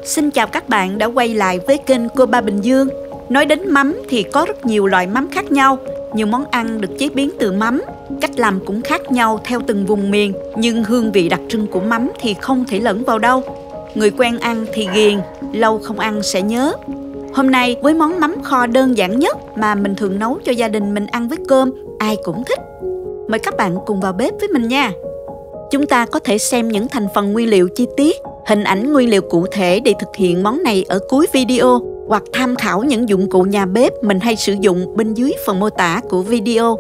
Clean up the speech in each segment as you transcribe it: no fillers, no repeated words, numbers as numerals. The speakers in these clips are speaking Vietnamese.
Xin chào các bạn đã quay lại với kênh Cô Ba Bình Dương. Nói đến mắm thì có rất nhiều loại mắm khác nhau. Nhiều món ăn được chế biến từ mắm, cách làm cũng khác nhau theo từng vùng miền. Nhưng hương vị đặc trưng của mắm thì không thể lẫn vào đâu. Người quen ăn thì ghiền, lâu không ăn sẽ nhớ. Hôm nay với món mắm kho đơn giản nhất mà mình thường nấu cho gia đình mình ăn với cơm, ai cũng thích. Mời các bạn cùng vào bếp với mình nha. Chúng ta có thể xem những thành phần nguyên liệu chi tiết, hình ảnh nguyên liệu cụ thể để thực hiện món này ở cuối video, hoặc tham khảo những dụng cụ nhà bếp mình hay sử dụng bên dưới phần mô tả của video.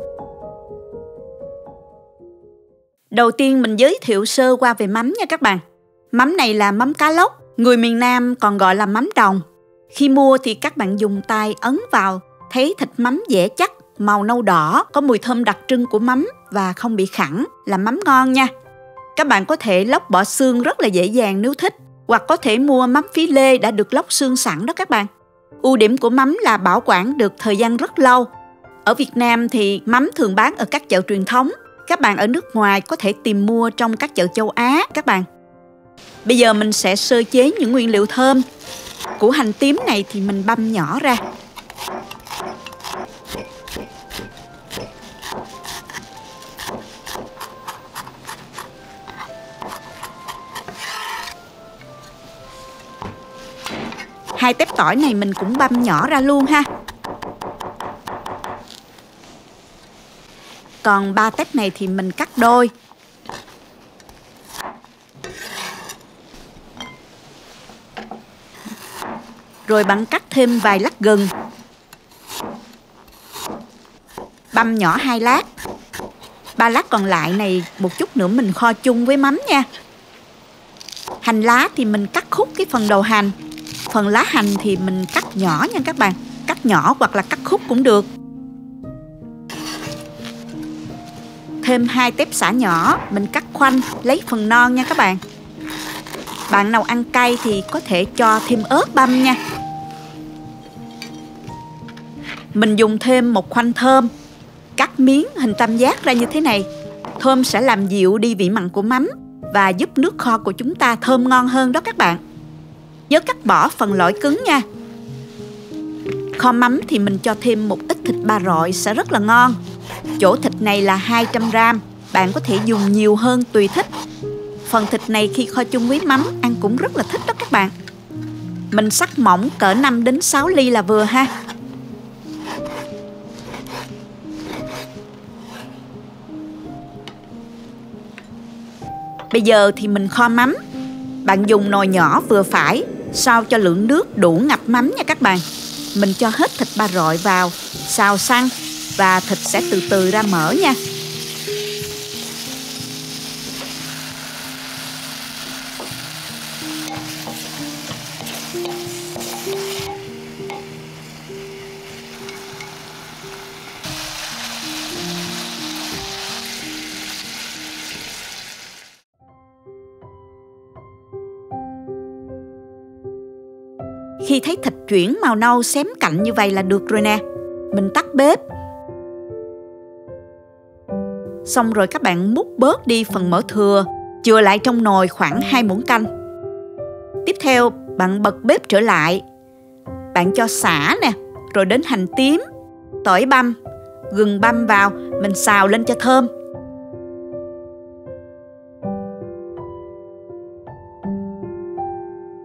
Đầu tiên mình giới thiệu sơ qua về mắm nha các bạn. Mắm này là mắm cá lóc, người miền Nam còn gọi là mắm đồng. Khi mua thì các bạn dùng tay ấn vào, thấy thịt mắm dẻ chắc, màu nâu đỏ, có mùi thơm đặc trưng của mắm và không bị khẳng, là mắm ngon nha. Các bạn có thể lóc bỏ xương rất là dễ dàng nếu thích, hoặc có thể mua mắm phí lê đã được lóc xương sẵn đó các bạn. Ưu điểm của mắm là bảo quản được thời gian rất lâu. Ở Việt Nam thì mắm thường bán ở các chợ truyền thống. Các bạn ở nước ngoài có thể tìm mua trong các chợ châu Á các bạn. Bây giờ mình sẽ sơ chế những nguyên liệu thơm. Củ hành tím này thì mình băm nhỏ ra. Hai tép tỏi này mình cũng băm nhỏ ra luôn ha. Còn 3 tép này thì mình cắt đôi. Rồi bạn cắt thêm vài lát gừng. Băm nhỏ 2 lát. 3 lát còn lại này một chút nữa mình kho chung với mắm nha. Hành lá thì mình cắt khúc cái phần đầu hành. Phần lá hành thì mình cắt nhỏ nha các bạn. Cắt nhỏ hoặc là cắt khúc cũng được. Thêm 2 tép xả nhỏ, mình cắt khoanh, lấy phần non nha các bạn. Bạn nào ăn cay thì có thể cho thêm ớt băm nha. Mình dùng thêm một khoanh thơm, cắt miếng hình tam giác ra như thế này. Thơm sẽ làm dịu đi vị mặn của mắm và giúp nước kho của chúng ta thơm ngon hơn đó các bạn. Nhớ cắt bỏ phần lõi cứng nha. Kho mắm thì mình cho thêm một ít thịt ba rọi sẽ rất là ngon. Chỗ thịt này là 200g, bạn có thể dùng nhiều hơn tùy thích. Phần thịt này khi kho chung với mắm ăn cũng rất là thích đó các bạn. Mình xắt mỏng cỡ 5 đến 6 ly là vừa ha. Bây giờ thì mình kho mắm. Bạn dùng nồi nhỏ vừa phải, sao cho lượng nước đủ ngập mắm nha các bạn. Mình cho hết thịt ba rọi vào, xào săn và thịt sẽ từ từ ra mỡ nha. Khi thấy thịt chuyển màu nâu xém cạnh như vậy là được rồi nè. Mình tắt bếp. Xong rồi các bạn múc bớt đi phần mỡ thừa, chừa lại trong nồi khoảng 2 muỗng canh. Tiếp theo bạn bật bếp trở lại. Bạn cho sả nè, rồi đến hành tím, tỏi băm, gừng băm vào, mình xào lên cho thơm.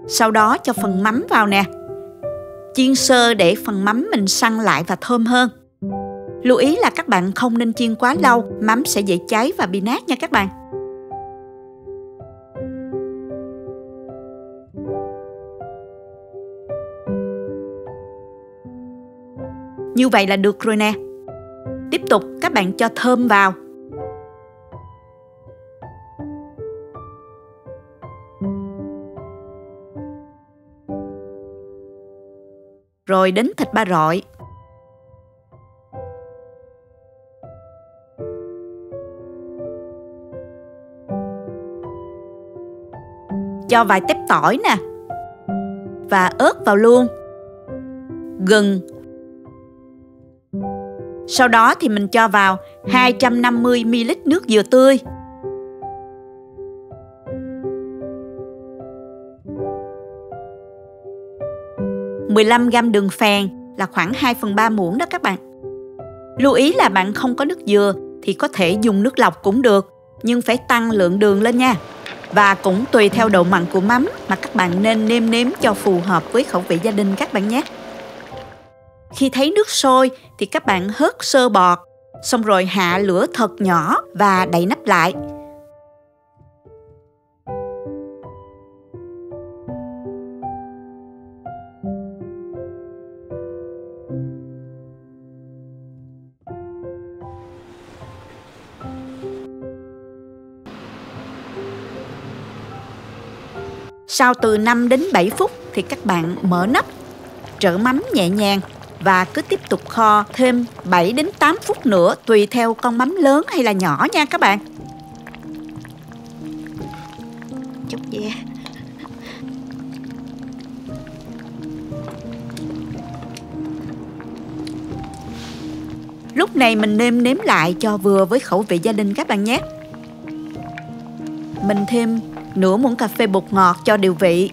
Sau đó cho phần mắm vào nè. Chiên sơ để phần mắm mình săn lại và thơm hơn. Lưu ý là các bạn không nên chiên quá lâu, mắm sẽ dễ cháy và bị nát nha các bạn. Như vậy là được rồi nè. Tiếp tục các bạn cho thơm vào. Rồi đến thịt ba rọi. Cho vài tép tỏi nè. Và ớt vào luôn. Gừng. Sau đó thì mình cho vào 250ml nước dừa tươi. 15g đường phèn là khoảng 2/3 muỗng đó các bạn. Lưu ý là bạn không có nước dừa thì có thể dùng nước lọc cũng được, nhưng phải tăng lượng đường lên nha. Và cũng tùy theo độ mặn của mắm mà các bạn nên nêm nếm cho phù hợp với khẩu vị gia đình các bạn nhé. Khi thấy nước sôi thì các bạn hớt sơ bọt, xong rồi hạ lửa thật nhỏ và đậy nắp lại. Sau từ 5 đến 7 phút thì các bạn mở nắp, trỡ mắm nhẹ nhàng và cứ tiếp tục kho thêm 7 đến 8 phút nữa tùy theo con mắm lớn hay là nhỏ nha các bạn. Chút ve. Lúc này mình nêm nếm lại cho vừa với khẩu vị gia đình các bạn nhé. Mình thêm nửa muỗng cà phê bột ngọt cho điều vị.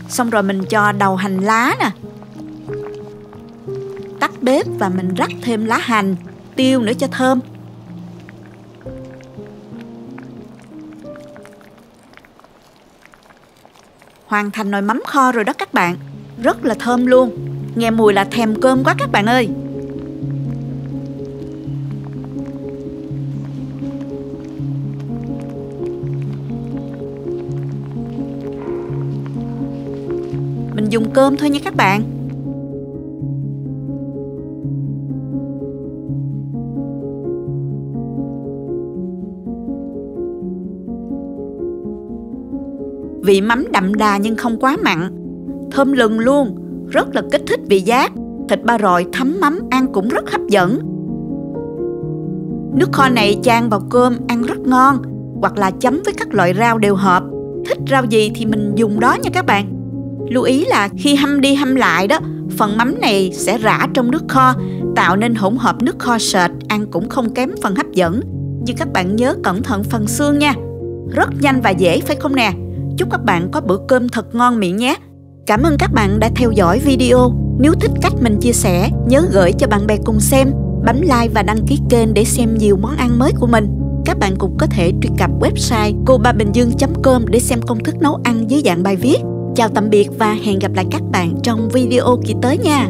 Xong rồi mình cho đầu hành lá nè. Tắt bếp và mình rắc thêm lá hành, tiêu nữa cho thơm. Hoàn thành nồi mắm kho rồi đó các bạn. Rất là thơm luôn. Nghe mùi là thèm cơm quá các bạn ơi. Mình dùng cơm thôi nha các bạn. Vị mắm đậm đà nhưng không quá mặn, thơm lừng luôn, rất là kích thích vị giác. Thịt ba rọi thấm mắm ăn cũng rất hấp dẫn. Nước kho này chan vào cơm ăn rất ngon, hoặc là chấm với các loại rau đều hợp. Thích rau gì thì mình dùng đó nha các bạn. Lưu ý là khi hâm đi hâm lại đó, phần mắm này sẽ rã trong nước kho, tạo nên hỗn hợp nước kho sệt, ăn cũng không kém phần hấp dẫn. Nhưng các bạn nhớ cẩn thận phần xương nha. Rất nhanh và dễ phải không nè? Chúc các bạn có bữa cơm thật ngon miệng nhé. Cảm ơn các bạn đã theo dõi video. Nếu thích cách mình chia sẻ, nhớ gửi cho bạn bè cùng xem, bấm like và đăng ký kênh để xem nhiều món ăn mới của mình. Các bạn cũng có thể truy cập website cobabình-dương.com để xem công thức nấu ăn dưới dạng bài viết. Chào tạm biệt và hẹn gặp lại các bạn trong video kỳ tới nha.